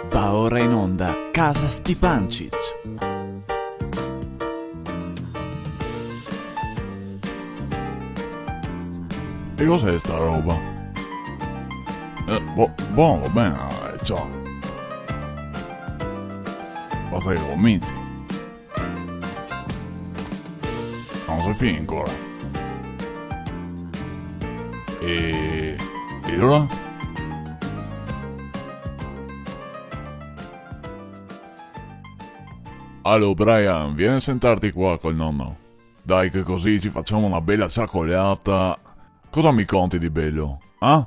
Va ora in onda Casa Stipancic. E cos'è sta roba? Buono, va bene, ciao. Basta che cominci. Non si fine ancora. E ora? Allo Brian, vieni a sentarti qua col nonno. Dai che così ci facciamo una bella ciaccogliata. Cosa mi conti di bello? Ah?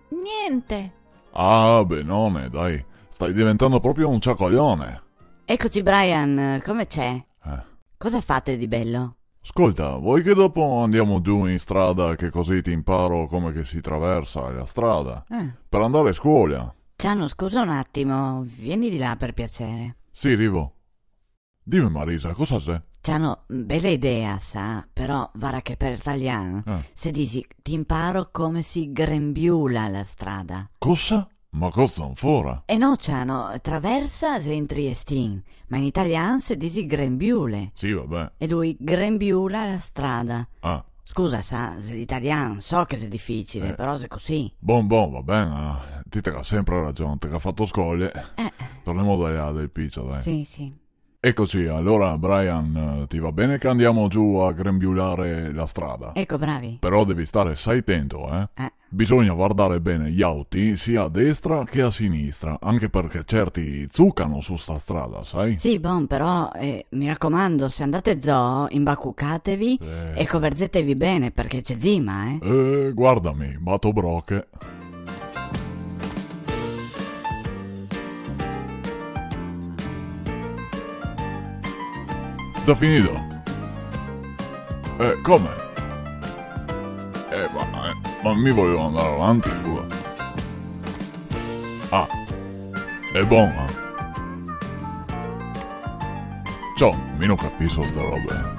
Niente. Ah, benone, dai. Stai diventando proprio un ciaccoglione. Eccoci Brian, come c'è? Eh. Cosa fate di bello? Ascolta, vuoi che dopo andiamo giù in strada che così ti imparo come che si traversa la strada? Per andare a scuola. Ciano, scusa un attimo, vieni di là per piacere. Sì, arrivo. Dimmi Marisa, cosa c'è? Ciano, bella idea, sa, però guarda che per italiano, se dici ti imparo come si grembiula la strada. Cosa? Ma cosa non fora? No, Ciano, traversa se in Triestin, ma in italiano se dici grembiule. Sì, vabbè. E lui grembiula la strada. Ah. Scusa, sa, se l'italiano, so che è difficile, però se così. Bon, va bene. Ti ha sempre ragione, ti ha fatto scoglie. Torniamo da là del pizzo, dai. Sì. Eccoci, allora Brian, ti va bene che andiamo giù a grembiulare la strada? Ecco, bravi. Però devi stare assai attento, Bisogna guardare bene gli auti sia a destra che a sinistra, anche perché certi zuccano su sta strada, sai? Sì, però mi raccomando, se andate zoo, imbacuccatevi e converzetevi bene perché c'è zima, Guardami, batto broche. Già finito? Come? Ma mi volevo andare avanti, scusa. Ah, è buono, Ciao, mi non capisco sta roba.